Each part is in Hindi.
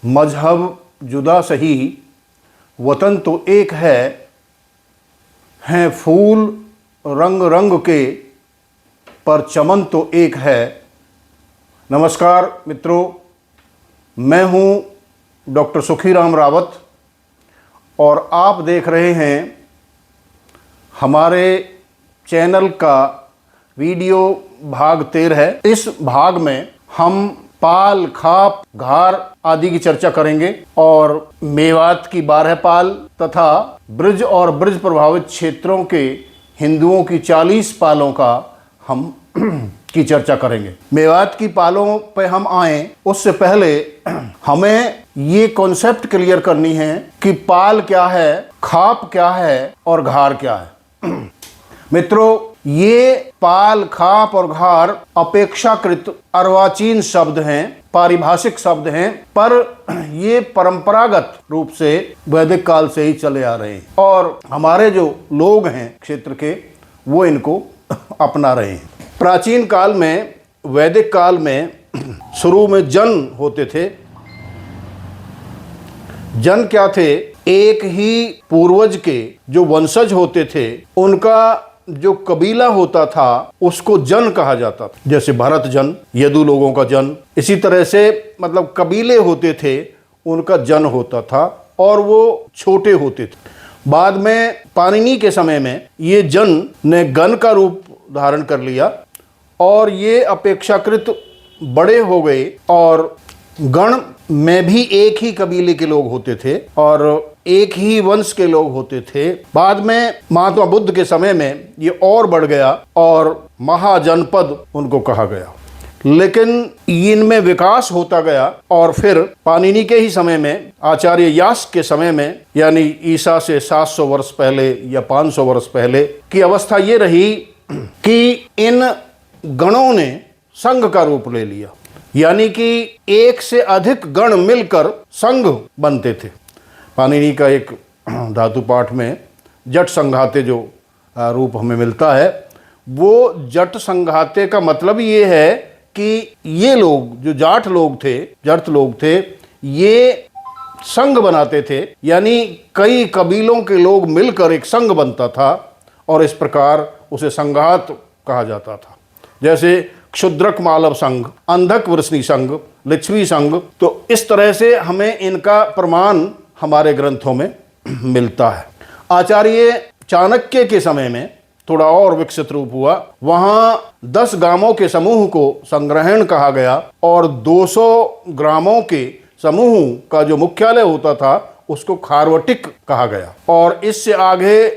मजहब जुदा सही वतन तो एक है, हैं फूल रंग रंग के पर चमन तो एक है। नमस्कार मित्रों, मैं हूं डॉक्टर सुखीराम रावत और आप देख रहे हैं हमारे चैनल का वीडियो भाग 13 है। इस भाग में हम पाल, खाप, घार आदि की चर्चा करेंगे और मेवात की 12 पाल तथा ब्रज और ब्रज प्रभावित क्षेत्रों के हिंदुओं की 40 पालों का हम की चर्चा करेंगे। मेवात की पालों पे हम आए उससे पहले हमें ये कॉन्सेप्ट क्लियर करनी है कि पाल क्या है, खाप क्या है और घार क्या है। मित्रों, ये पाल, खाप और घार अपेक्षाकृत अर्वाचीन शब्द हैं, पारिभाषिक शब्द हैं, पर ये परंपरागत रूप से वैदिक काल से ही चले आ रहे हैं और हमारे जो लोग हैं क्षेत्र के वो इनको अपना रहे हैं। प्राचीन काल में, वैदिक काल में शुरू में जन होते थे। जन क्या थे? एक ही पूर्वज के जो वंशज होते थे उनका जो कबीला होता था उसको जन कहा जाता था। जैसे भरत जन, यदु लोगों का जन, इसी तरह से मतलब कबीले होते थे, उनका जन होता था और वो छोटे होते थे। बाद में पाणिनि के समय में ये जन ने गण का रूप धारण कर लिया और ये अपेक्षाकृत बड़े हो गए और गण में भी एक ही कबीले के लोग होते थे और एक ही वंश के लोग होते थे। बाद में महात्मा बुद्ध के समय में ये और बढ़ गया और महाजनपद उनको कहा गया, लेकिन इनमें विकास होता गया और फिर पाणिनि के ही समय में, आचार्य यास्क के समय में, यानी ईसा से 700 वर्ष पहले या 500 वर्ष पहले की अवस्था ये रही कि इन गणों ने संघ का रूप ले लिया, यानी कि एक से अधिक गण मिलकर संघ बनते थे। पाणिनि का एक धातु पाठ में जट संघाते जो रूप हमें मिलता है, वो जट संघाते का मतलब ये है कि ये लोग जो जाट लोग थे, जट लोग थे, ये संघ बनाते थे, यानी कई कबीलों के लोग मिलकर एक संघ बनता था और इस प्रकार उसे संघात कहा जाता था। जैसे क्षुद्रक मालव संघ, अंधक वृष्णि संघ, लिच्छवी संघ। तो इस तरह से हमें इनका प्रमाण हमारे ग्रंथों में मिलता है। आचार्य चाणक्य के समय में थोड़ा और विकसित रूप हुआ। वहां 10 गांवों के समूह को संग्रहण कहा गया और 200 ग्रामों के समूह का जो मुख्यालय होता था उसको खारवटिक कहा गया और इससे आगे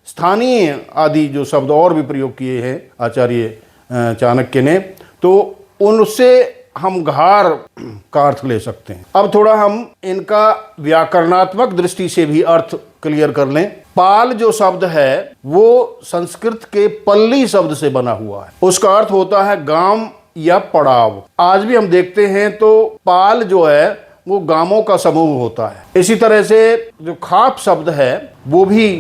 स्थानीय आदि जो शब्द और भी प्रयोग किए हैं आचार्य चाणक्य ने, तो उनसे हम घार का अर्थ ले सकते हैं। अब थोड़ा हम इनका व्याकरणात्मक दृष्टि से भी अर्थ क्लियर कर लें। पाल जो शब्द है वो संस्कृत के पल्ली शब्द से बना हुआ है। उसका अर्थ होता है गांव या पड़ाव। आज भी हम देखते हैं तो पाल जो है वो गांवों का समूह होता है। इसी तरह से जो खाप शब्द है वो भी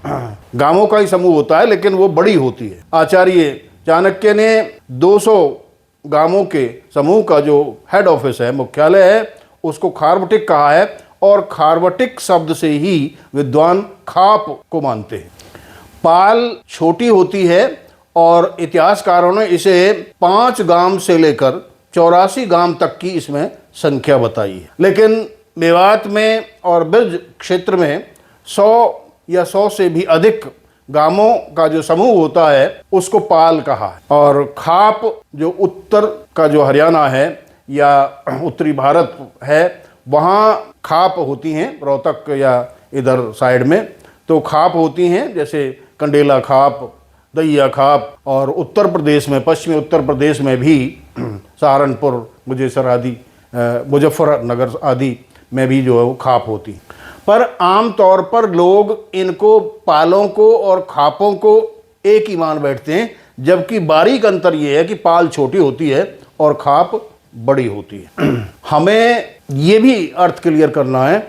गांवों का ही समूह होता है, लेकिन वो बड़ी होती है। आचार्य चाणक्य ने 200 गांवों के समूह का जो हेड ऑफिस है, मुख्यालय है, उसको खारवटिक कहा है और खारवटिक शब्द से ही विद्वान खाप को मानते हैं। पाल छोटी होती है और इतिहासकारों ने इसे 5 गांव से लेकर 84 गांव तक की इसमें संख्या बताई है। लेकिन मेवात में और ब्रज क्षेत्र में 100 या 100 से भी अधिक गांवों का जो समूह होता है उसको पाल कहा है। और खाप जो उत्तर का जो हरियाणा है या उत्तरी भारत है वहाँ खाप होती हैं, रोहतक या इधर साइड में तो खाप होती हैं, जैसे कंडेला खाप, दैया खाप। और उत्तर प्रदेश में, पश्चिमी उत्तर प्रदेश में भी सहारनपुर, मुजफ्फरनगर आदि में भी जो है वो खाप होती। पर आम तौर पर लोग इनको पालों को और खापों को एक ही मान बैठते हैं, जबकि बारीक अंतर ये है कि पाल छोटी होती है और खाप बड़ी होती है। हमें ये भी अर्थ क्लियर करना है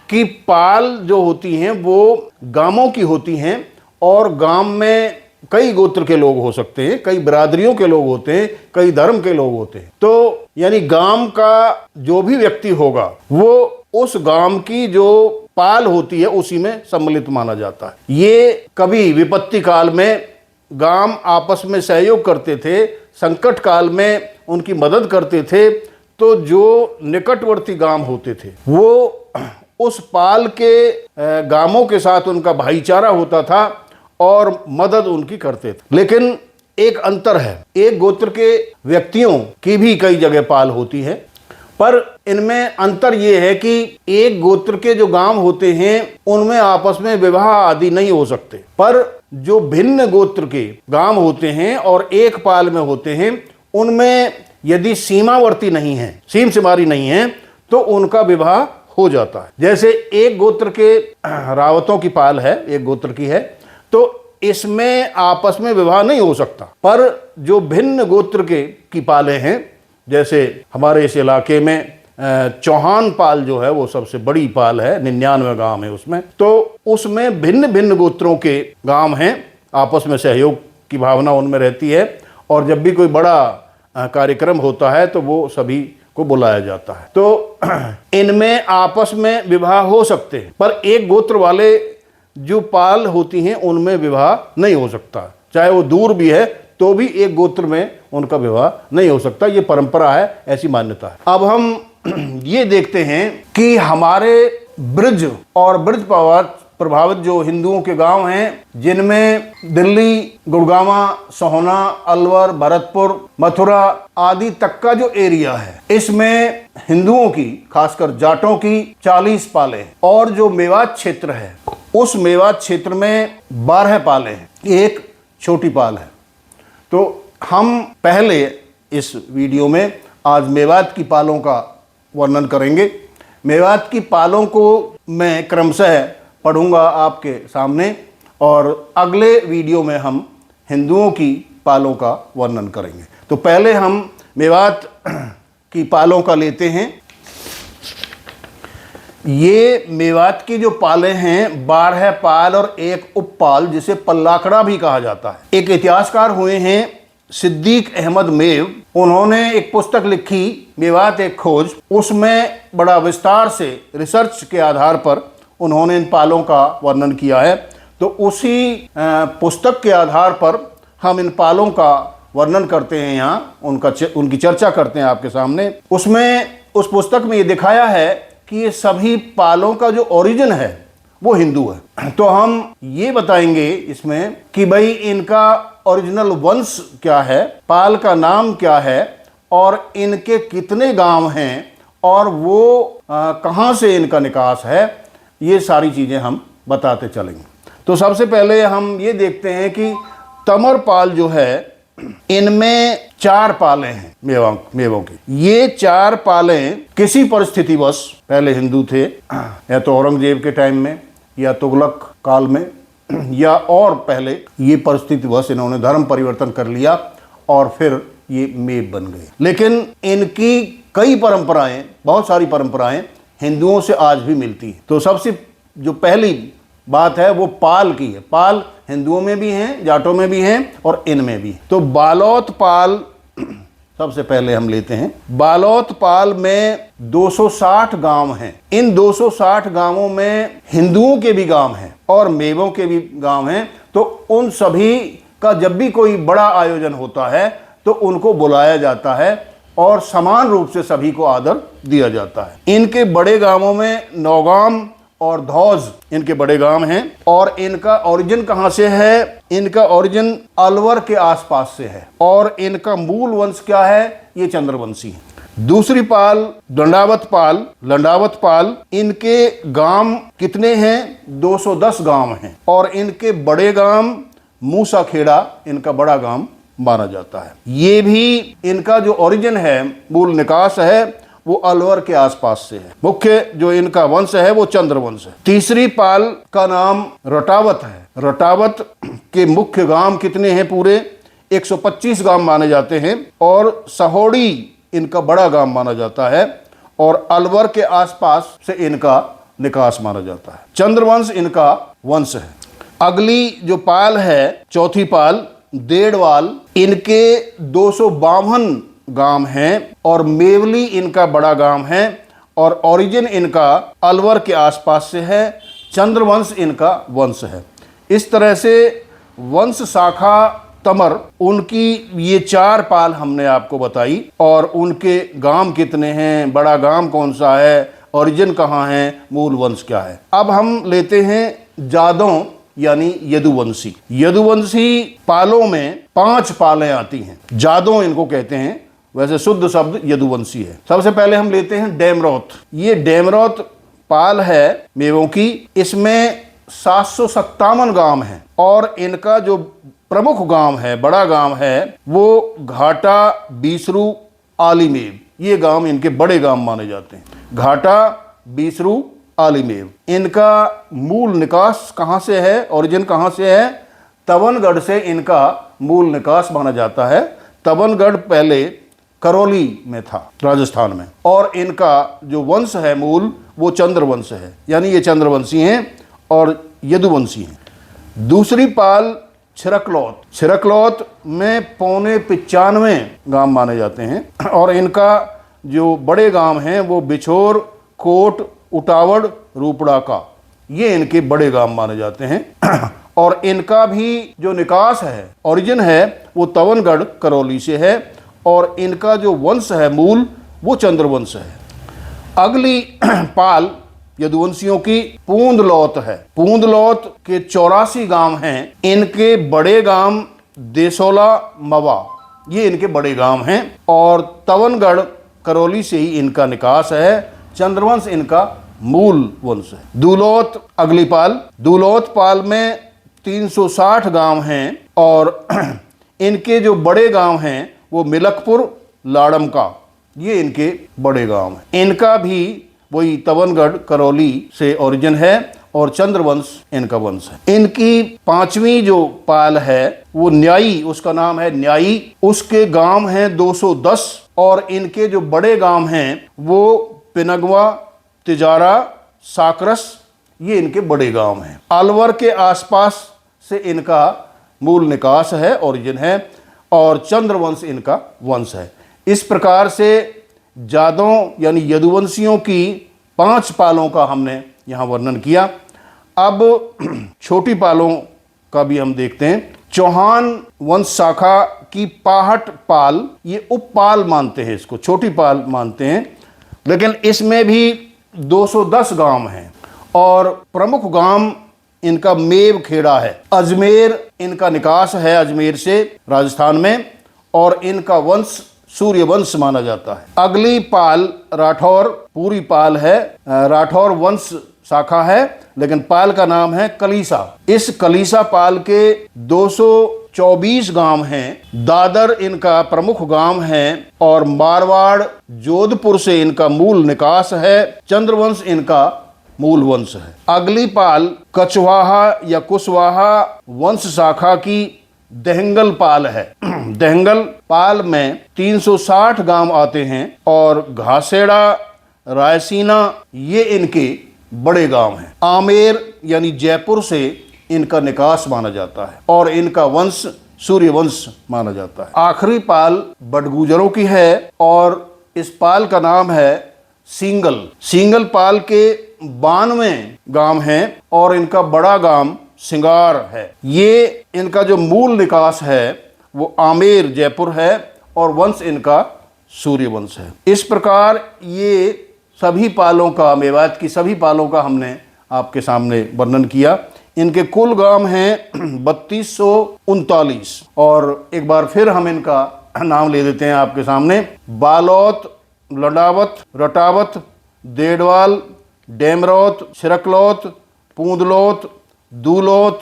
कि पाल जो होती हैं वो गांवों की होती हैं और गांव में कई गोत्र के लोग हो सकते हैं, कई बिरादरियों के लोग होते हैं, कई धर्म के लोग होते हैं। तो यानी गांव का जो भी व्यक्ति होगा वो उस गांव की जो पाल होती है उसी में सम्मिलित माना जाता है। ये कभी विपत्ति काल में गांव आपस में सहयोग करते थे, संकट काल में उनकी मदद करते थे। तो जो निकटवर्ती गांव होते थे वो उस पाल के गांवों के साथ उनका भाईचारा होता था और मदद उनकी करते थे। लेकिन एक अंतर है, एक गोत्र के व्यक्तियों की भी कई जगह पाल होती है, पर इनमें अंतर यह है कि एक गोत्र के जो गांव होते हैं उनमें आपस में विवाह आदि नहीं हो सकते, पर जो भिन्न गोत्र के गांव होते हैं और एक पाल में होते हैं उनमें यदि सीमावर्ती नहीं है, सीम सिमारी नहीं है, तो उनका विवाह हो जाता है। जैसे एक गोत्र के रावतों की पाल है, एक गोत्र की है, तो इसमें आपस में विवाह नहीं हो सकता। पर जो भिन्न गोत्र के की पाले हैं, जैसे हमारे इस इलाके में चौहान पाल जो है वो सबसे बड़ी पाल है, 99 गांव है उसमें, तो उसमें भिन्न भिन्न गोत्रों के गांव हैं, आपस में सहयोग की भावना उनमें रहती है। और जब भी कोई बड़ा कार्यक्रम होता है तो वो सभी को बुलाया जाता है। तो इनमें आपस में विवाह हो सकते हैं, पर एक गोत्र वाले जो पाल होती हैं उनमें विवाह नहीं हो सकता, चाहे वो दूर भी है तो भी एक गोत्र में उनका विवाह नहीं हो सकता। ये परंपरा है, ऐसी मान्यता है। अब हम ये देखते हैं कि हमारे ब्रज और ब्रज प्रभावित जो हिंदुओं के गांव हैं, जिनमें दिल्ली, गुड़गांवा, सोहना, अलवर, भरतपुर, मथुरा आदि तक का जो एरिया है, इसमें हिंदुओं की, खासकर जाटों की 40 पाले हैं। और जो मेवात क्षेत्र है उस मेवात क्षेत्र में 12 पाले हैं, एक छोटी पाल है। तो हम पहले इस वीडियो में आज मेवात की पालों का वर्णन करेंगे। मेवात की पालों को मैं क्रमशः पढ़ूंगा आपके सामने और अगले वीडियो में हम हिंदुओं की पालों का वर्णन करेंगे। तो पहले हम मेवात की पालों का लेते हैं। ये मेवात की जो पालें हैं 12 पाल और एक उपपाल, जिसे पल्लाकड़ा भी कहा जाता है। एक इतिहासकार हुए हैं सिद्दीक अहमद मेव, उन्होंने एक पुस्तक लिखी मेवात एक खोज। उसमें बड़ा विस्तार से रिसर्च के आधार पर उन्होंने इन पालों का वर्णन किया है। तो उसी पुस्तक के आधार पर हम इन पालों का वर्णन करते हैं, यहाँ उनकी चर्चा करते हैं आपके सामने। उसमें उस पुस्तक में ये दिखाया है कि ये सभी पालों का जो ओरिजिन है वो हिंदू है। तो हम ये बताएंगे इसमें कि भाई इनका ओरिजिनल वंश क्या है, पाल का नाम क्या है और इनके कितने गांव हैं और वो कहाँ से इनका निकास है, ये सारी चीज़ें हम बताते चलेंगे। तो सबसे पहले हम ये देखते हैं कि तमर पाल जो है, इनमें 4 पालें हैं मेवों की। ये 4 पालें किसी परिस्थितिवश, पहले हिंदू थे या तो औरंगजेब के टाइम में या तुगलक काल में या और पहले, ये परिस्थितिवश इन्होंने धर्म परिवर्तन कर लिया और फिर ये मेव बन गए। लेकिन इनकी कई परंपराएं, बहुत सारी परंपराएं हिंदुओं से आज भी मिलती हैं। तो सबसे जो पहली बात है वो पाल की है। पाल हिंदुओं में भी हैं, जाटों में भी हैं और इनमें भी। तो बालोत पाल सबसे पहले हम लेते हैं। बालोत पाल में 260 गांव हैं। इन 260 गांवों में हिंदुओं के भी गांव हैं और मेवों के भी गांव हैं। तो उन सभी का जब भी कोई बड़ा आयोजन होता है तो उनको बुलाया जाता है और समान रूप से सभी को आदर दिया जाता है। इनके बड़े गांवों में नौगाम और धौज इनके बड़े गांव हैं। और इनका ओरिजिन कहाँ से है? इनका ओरिजिन अलवर के आसपास से है और इनका मूल वंश क्या है? ये चंद्रवंशी है। दूसरी पाल लंडावत पाल। लंडावत पाल, इनके गांव कितने हैं? 210 गांव हैं और इनके बड़े गांव मूसा खेड़ा इनका बड़ा गांव माना जाता है। ये भी इनका जो ओरिजिन है, मूल निकास है, वो अलवर के आसपास से है। मुख्य जो इनका वंश है वो चंद्रवंश है। तीसरी पाल का नाम रटावत है। रटावत के मुख्य गांव कितने हैं? पूरे 125 गांव माने जाते हैं और सहोड़ी इनका बड़ा गांव माना जाता है और अलवर के आसपास से इनका निकास माना जाता है। चंद्रवंश इनका वंश है। अगली जो पाल है, चौथी पाल देड़वाल, इनके 252 गांव हैं और मेवली इनका बड़ा गांव है और ओरिजिन इनका अलवर के आसपास से है। चंद्रवंश इनका वंश है। इस तरह से वंश शाखा तमर, उनकी ये 4 पाल हमने आपको बताई और उनके गांव कितने हैं, बड़ा गांव कौन सा है, ओरिजिन कहाँ है, मूल वंश क्या है। अब हम लेते हैं जादों यानी यदुवंशी। यदुवंशी पालों में 5 पालें आती हैं, जादों इनको कहते हैं, वैसे शुद्ध शब्द यदुवंशी है। सबसे पहले हम लेते हैं डेमरौत। ये डेमरौत पाल है मेवों की, इसमें 757 गांव हैं और इनका जो प्रमुख गांव है, बड़ा गांव है, वो घाटा, बीसरू, आलीमेव, ये गांव इनके बड़े गांव माने जाते हैं। घाटा, बीसरू, आलीमेव। इनका मूल निकास कहाँ से है, ओरिजिन कहाँ से है? तवनगढ़ से इनका मूल निकास माना जाता है। तवनगढ़ पहले करौली में था, राजस्थान में, और इनका जो वंश है मूल, वो चंद्रवंश है, यानी ये चंद्रवंशी हैं और यदुवंशी हैं। दूसरी पाल छिरकलौत। छिरकलौत में 95 गांव माने जाते हैं और इनका जो बड़े गांव हैं वो बिछोर, कोट, उटावड़, रूपड़ा का, ये इनके बड़े गांव माने जाते हैं और इनका भी जो निकास है, ओरिजिन है, वो तवनगढ़ करौली से है और इनका जो वंश है मूल, वो चंद्रवंश है। अगली पाल यदुवंशियों की पूंदलौत है। पूंदलौत के 84 गांव हैं। इनके बड़े गांव देसोला, मवा, ये इनके बड़े गांव हैं और तवनगढ़ करौली से ही इनका निकास है। चंद्रवंश इनका मूल वंश है। दूलौत अगली पाल। दूलौत पाल में 360 गांव हैं और इनके जो बड़े गांव हैं वो मिलकपुर, लाड़म का, ये इनके बड़े गांव हैं। इनका भी वही तवनगढ़ करौली से ओरिजिन है और चंद्रवंश इनका वंश है। इनकी 5वीं जो पाल है वो न्यायी, उसका नाम है न्यायी, उसके गांव हैं 210 और इनके जो बड़े गांव हैं वो पिनगवा, तिजारा, साकरस, ये इनके बड़े गांव हैं। अलवर के आसपास से इनका मूल निकास है, ओरिजिन है और चंद्रवंश इनका वंश है। इस प्रकार से जादों यानी यदुवंशियों की 5 पालों का हमने यहाँ वर्णन किया। अब छोटी पालों का भी हम देखते हैं। चौहान वंश शाखा की पाहट पाल, ये उपपाल मानते हैं, इसको छोटी पाल मानते हैं, लेकिन इसमें भी 210 गांव हैं और प्रमुख गांव इनका मेव खेड़ा है। अजमेर इनका निकास है, अजमेर से, राजस्थान में, और इनका वंश सूर्य वंश माना जाता है। अगली पाल राठौर, पूरी पाल है, राठौर वंश शाखा है, लेकिन पाल का नाम है कलीसा। इस कलीसा पाल के 224 गांव हैं। दादर इनका प्रमुख गांव है और मारवाड़, जोधपुर से इनका मूल निकास है। चंद्रवंश इनका मूल वंश है। अगली पाल कछवाहा या कुशवाहा वंश शाखा की दहंगल पाल है। दहंगल पाल में 360 गांव आते हैं और घासेड़ा, रायसीना, ये इनके बड़े गांव हैं। आमेर यानी जयपुर से इनका निकास माना जाता है और इनका वंश सूर्य वंश माना जाता है। आखिरी पाल बडगुजरों की है और इस पाल का नाम है सिंगल। सिंगल पाल के 92 गांव हैं और इनका बड़ा गांव सिंगार है। ये इनका जो मूल निकास है वो आमेर, जयपुर है और वंश इनका सूर्य वंश है। इस प्रकार ये सभी पालों का, मेवात की सभी पालों का हमने आपके सामने वर्णन किया। इनके कुल गांव हैं 3239 और एक बार फिर हम इनका नाम ले देते हैं आपके सामने। बालौत, लंडावत, रटावत, देड़वाल, डेमरौत, छिरकलौत, पूंदलौत, दूलौत,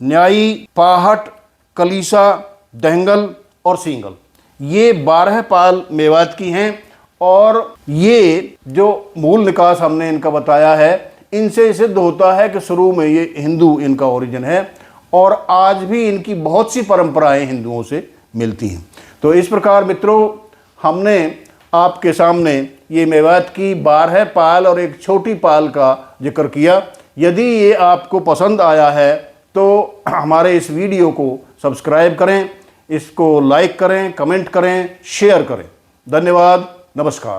न्यायी, पाहट, कलीसा, दहंगल और सिंगल, ये 12 पाल मेवात की हैं और ये जो मूल निकास हमने इनका बताया है, इनसे सिद्ध होता है कि शुरू में ये हिंदू इनका ओरिजिन है और आज भी इनकी बहुत सी परंपराएं हिंदुओं से मिलती हैं। तो इस प्रकार मित्रों, हमने आपके सामने ये मेवात की 12 पाल और एक छोटी पाल का जिक्र किया। यदि ये आपको पसंद आया है तो हमारे इस वीडियो को सब्सक्राइब करें, इसको लाइक करें, कमेंट करें, शेयर करें। धन्यवाद, नमस्कार।